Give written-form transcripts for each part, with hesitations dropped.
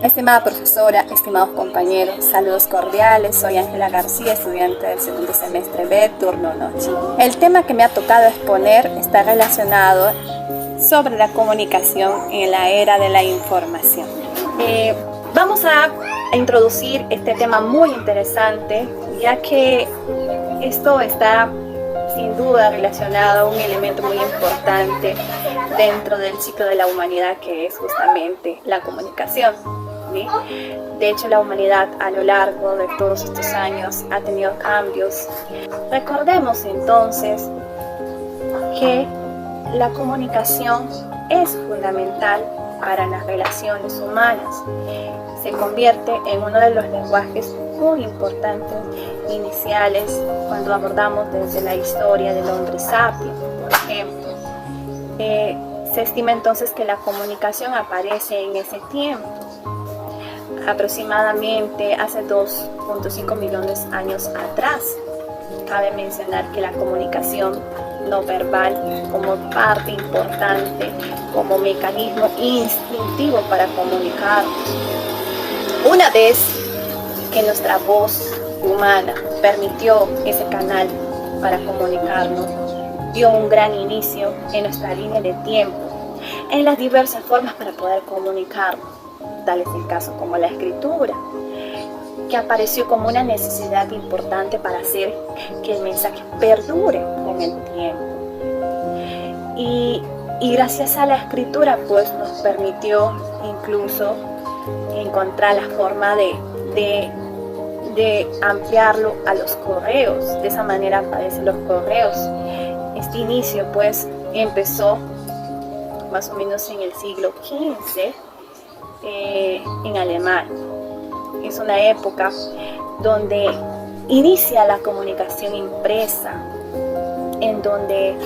Estimada profesora, estimados compañeros, saludos cordiales. Soy Ángela García, estudiante del segundo semestre B, turno noche. El tema que me ha tocado exponer está relacionado sobre la comunicación en la era de la información. Vamos a introducir este tema muy interesante, ya que esto está sin duda relacionado a un elemento muy importante dentro del ciclo de la humanidad, que es justamente la comunicación. ¿Sí? De hecho, la humanidad a lo largo de todos estos años ha tenido cambios. Recordemos entonces que la comunicación es fundamental para las relaciones humanas. Se convierte en uno de los lenguajes muy importantes iniciales cuando abordamos desde la historia del hombre sapio, por ejemplo. Se estima entonces que la comunicación aparece en ese tiempo, aproximadamente hace 2.5 millones de años atrás. Cabe mencionar que la comunicación no verbal como parte importante, como mecanismo instintivo para comunicarnos. Una vez que nuestra voz humana permitió ese canal para comunicarnos, dio un gran inicio en nuestra línea de tiempo, en las diversas formas para poder comunicarnos. Tal es el caso como la escritura, que apareció como una necesidad importante para hacer que el mensaje perdure con el tiempo. Y gracias a la escritura pues nos permitió incluso encontrar la forma de ampliarlo a los correos. De esa manera aparecen los correos. Este inicio pues empezó más o menos en el siglo XV en Alemania. Es una época donde inicia la comunicación impresa, en donde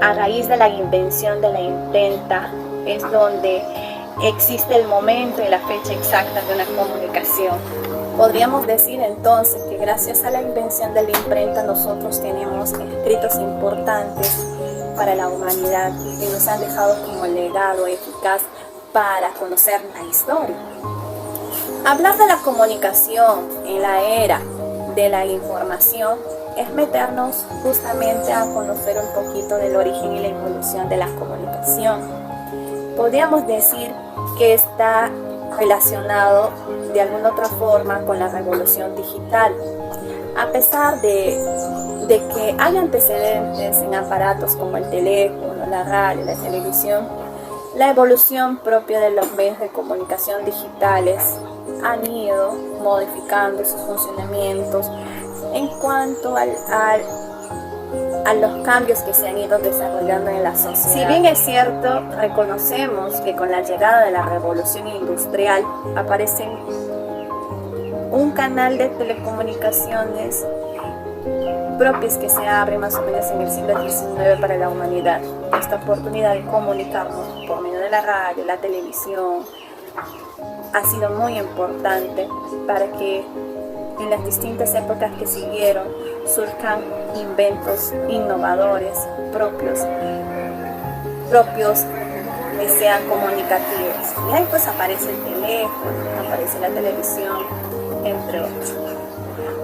a raíz de la invención de la imprenta es donde existe el momento y la fecha exacta de una comunicación. Podríamos decir entonces que gracias a la invención de la imprenta nosotros tenemos escritos importantes para la humanidad que nos han dejado como legado eficaz para conocer la historia. Hablar de la comunicación en la era de la información es meternos justamente a conocer un poquito del origen y la evolución de la comunicación. Podríamos decir que está relacionado de alguna otra forma con la revolución digital. A pesar de que hay antecedentes en aparatos como el teléfono, la radio, la televisión, la evolución propia de los medios de comunicación digitales han ido modificando sus funcionamientos en cuanto a los cambios que se han ido desarrollando en la sociedad. Si bien es cierto, reconocemos que con la llegada de la revolución industrial aparece un canal de telecomunicaciones propios que se abre más o menos en el siglo XIX para la humanidad. Esta oportunidad de comunicarnos por medio de la radio, la televisión, ha sido muy importante para que en las distintas épocas que siguieron surjan inventos innovadores propios que sean comunicativos. Y ahí pues aparece el teléfono, aparece la televisión, entre otros.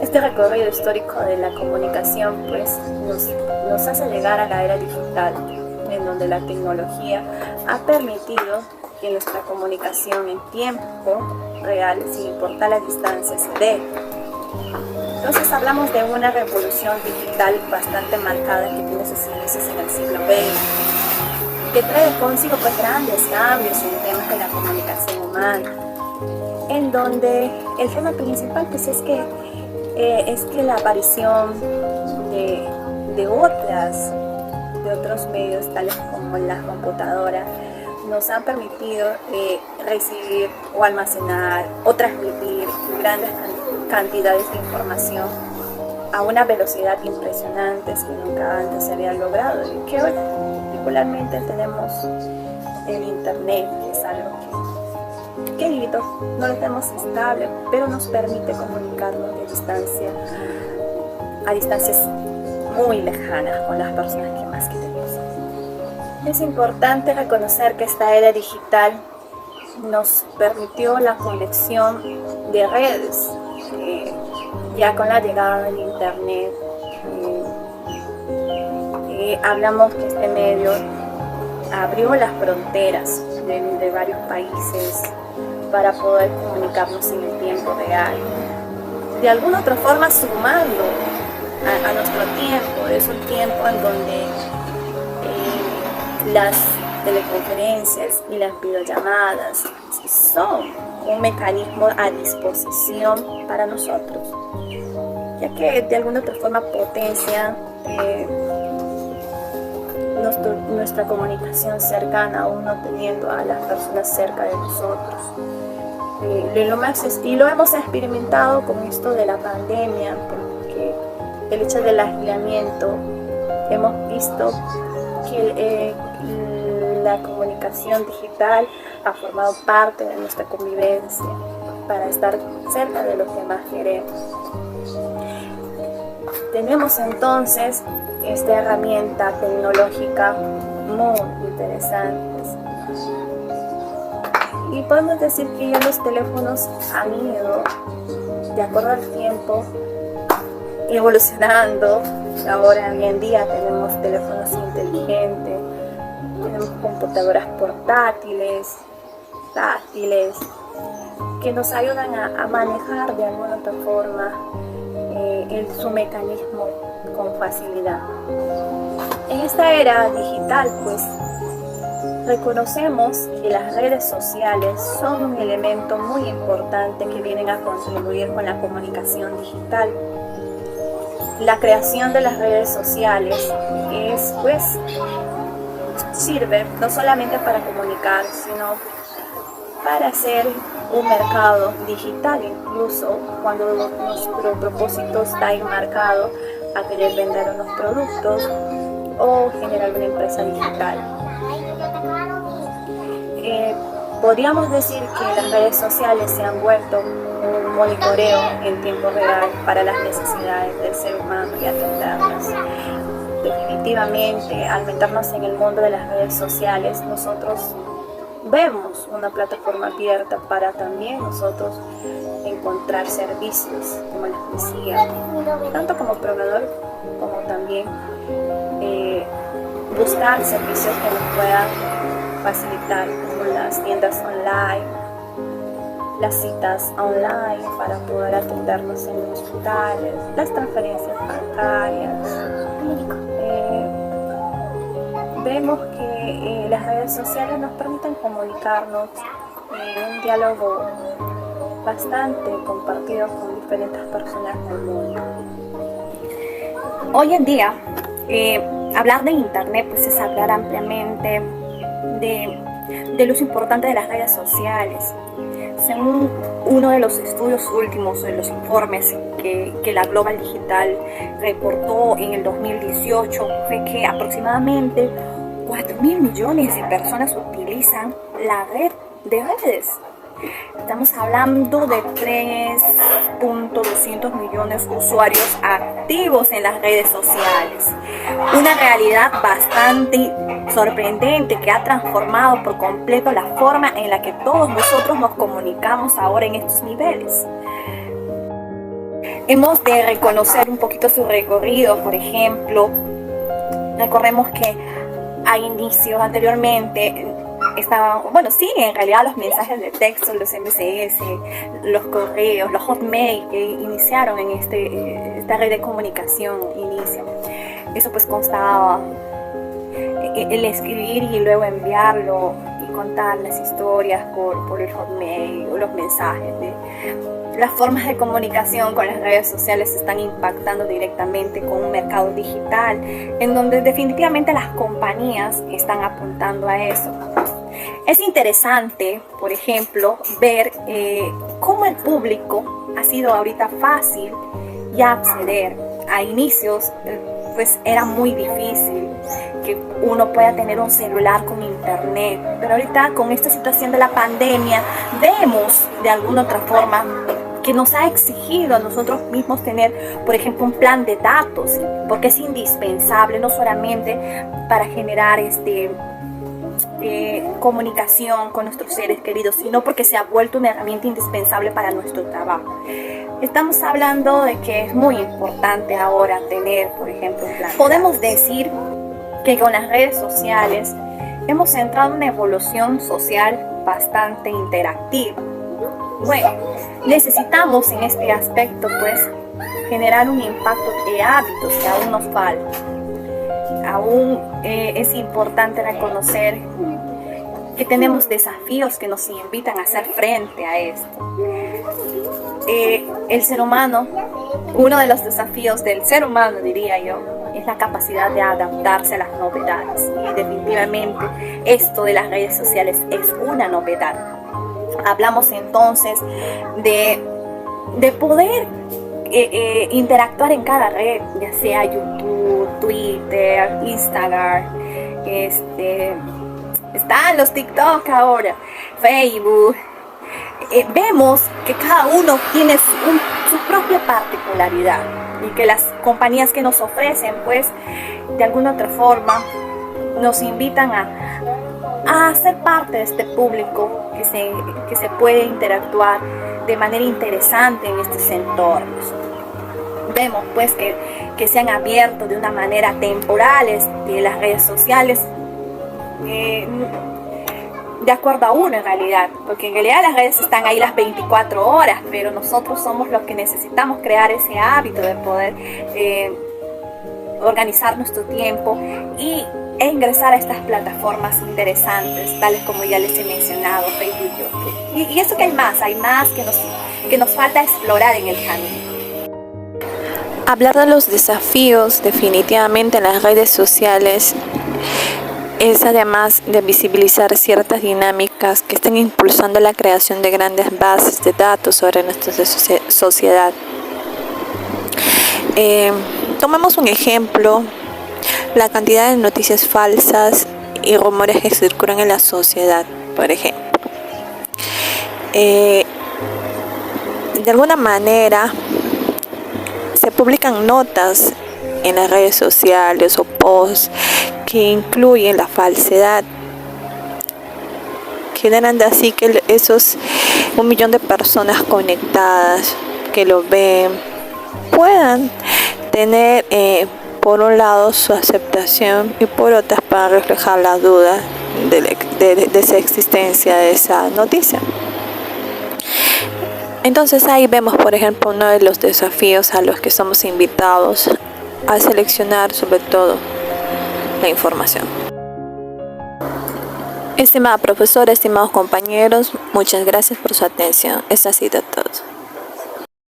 Este recorrido histórico de la comunicación pues nos hace llegar a la era digital, en donde la tecnología ha permitido que nuestra comunicación en tiempo real, sin importar la distancia, se dé. Entonces hablamos de una revolución digital bastante marcada que tiene sus inicios en el siglo XX, que trae consigo pues grandes cambios en temas de la comunicación humana, en donde el tema principal pues es que la aparición de otros medios tales como las computadoras nos han permitido recibir o almacenar o transmitir grandes cantidades de información a una velocidad impresionante que nunca antes se había logrado, y que hoy particularmente tenemos el internet, que es algo que no lo tenemos estable, pero nos permite comunicarnos a distancias muy lejanas con las personas que más queremos. Es importante reconocer que esta era digital nos permitió la conexión de redes, ya con la llegada del internet. Hablamos que este medio abrió las fronteras de varios países para poder comunicarnos en el tiempo real, de alguna otra forma sumando a nuestro tiempo. Es un tiempo en donde las teleconferencias y las videollamadas son un mecanismo a disposición para nosotros, ya que de alguna otra forma potencian nuestra comunicación cercana, aún no teniendo a las personas cerca de nosotros. Y lo hemos experimentado con esto de la pandemia, porque el hecho del aislamiento, hemos visto que la comunicación digital ha formado parte de nuestra convivencia para estar cerca de lo que más queremos. Tenemos entonces esta herramienta tecnológica muy interesante. Y podemos decir que ya los teléfonos han ido, de acuerdo al tiempo, evolucionando. Ahora, hoy en día, tenemos teléfonos inteligentes, tenemos computadoras portátiles, táctiles, que nos ayudan a manejar de alguna otra forma su mecanismo con facilidad. En esta era digital, pues, reconocemos que las redes sociales son un elemento muy importante que vienen a contribuir con la comunicación digital. La creación de las redes sociales sirve no solamente para comunicar, sino para hacer un mercado digital, incluso cuando nuestro propósito está enmarcado a querer vender unos productos o generar una empresa digital. Podríamos decir que las redes sociales se han vuelto un monitoreo en tiempo real para las necesidades del ser humano y atenderlas. Definitivamente, al meternos en el mundo de las redes sociales, nosotros vemos una plataforma abierta para también nosotros encontrar servicios, como les decía, tanto como proveedor como también buscar servicios que nos puedan facilitar, como las tiendas online, las citas online para poder atendernos en los hospitales, las transferencias bancarias. Vemos que las redes sociales nos permiten comunicarnos en un diálogo bastante compartido con diferentes personas del mundo. Hoy en día, hablar de internet pues es hablar ampliamente del uso importante de las redes sociales. Según uno de los estudios últimos, de los informes que la Global Digital reportó en el 2018, fue que aproximadamente 4.000 millones de personas utilizan la red de redes. Estamos hablando de 3.200 millones de usuarios activos en las redes sociales. Una realidad bastante sorprendente que ha transformado por completo la forma en la que todos nosotros nos comunicamos ahora en estos niveles. Hemos de reconocer un poquito su recorrido. Por ejemplo, recordemos que a inicios anteriormente estaban, en realidad los mensajes de texto, los MSS, los correos, los hotmail que iniciaron en esta red de comunicación inicia. Eso pues constaba el escribir y luego enviarlo y contar las historias por el hotmail o los mensajes. Las formas de comunicación con las redes sociales se están impactando directamente con un mercado digital en donde definitivamente las compañías están apuntando a eso. Es interesante, por ejemplo, ver cómo el público ha sido ahorita fácil ya acceder. A inicios, pues era muy difícil que uno pueda tener un celular con internet, pero ahorita con esta situación de la pandemia vemos de alguna otra forma que nos ha exigido a nosotros mismos tener, por ejemplo, un plan de datos, porque es indispensable no solamente para generar comunicación con nuestros seres queridos, sino porque se ha vuelto una herramienta indispensable para nuestro trabajo. Estamos hablando de que es muy importante ahora tener, por ejemplo, un plan. Podemos decir que con las redes sociales hemos entrado en una evolución social bastante interactiva. Bueno, necesitamos en este aspecto pues generar un impacto de hábitos que aún nos faltan. Aún es importante reconocer que tenemos desafíos que nos invitan a hacer frente a esto. El ser humano, uno de los desafíos del ser humano, diría yo, es la capacidad de adaptarse a las novedades. Y definitivamente esto de las redes sociales es una novedad. Hablamos entonces de poder interactuar en cada red, ya sea YouTube, Twitter, Instagram, están los TikTok ahora, Facebook. Vemos que cada uno tiene su propia particularidad y que las compañías que nos ofrecen, pues, de alguna otra forma, nos invitan a ser parte de este público que se puede interactuar de manera interesante en estos entornos. Vemos pues que se han abierto de una manera temporal las redes sociales de acuerdo a uno en realidad, porque en realidad las redes están ahí las 24 horas, pero nosotros somos los que necesitamos crear ese hábito de poder organizar nuestro tiempo e ingresar a estas plataformas interesantes, tales como ya les he mencionado, Facebook y YouTube. Y eso que hay más que nos falta explorar en el camino. Hablar de los desafíos definitivamente en las redes sociales es, además de visibilizar ciertas dinámicas que están impulsando la creación de grandes bases de datos sobre nuestra sociedad. Tomemos un ejemplo: la cantidad de noticias falsas y rumores que circulan en la sociedad, por ejemplo. De alguna manera se publican notas en las redes sociales o posts que incluyen la falsedad, generan de así que esos 1 millón de personas conectadas que lo ven puedan tener por un lado su aceptación y por otras para reflejar la duda de esa existencia de esa noticia. Entonces ahí vemos, por ejemplo, uno de los desafíos a los que somos invitados a seleccionar sobre todo la información. Estimada profesora, estimados compañeros, muchas gracias por su atención. Eso ha sido todo.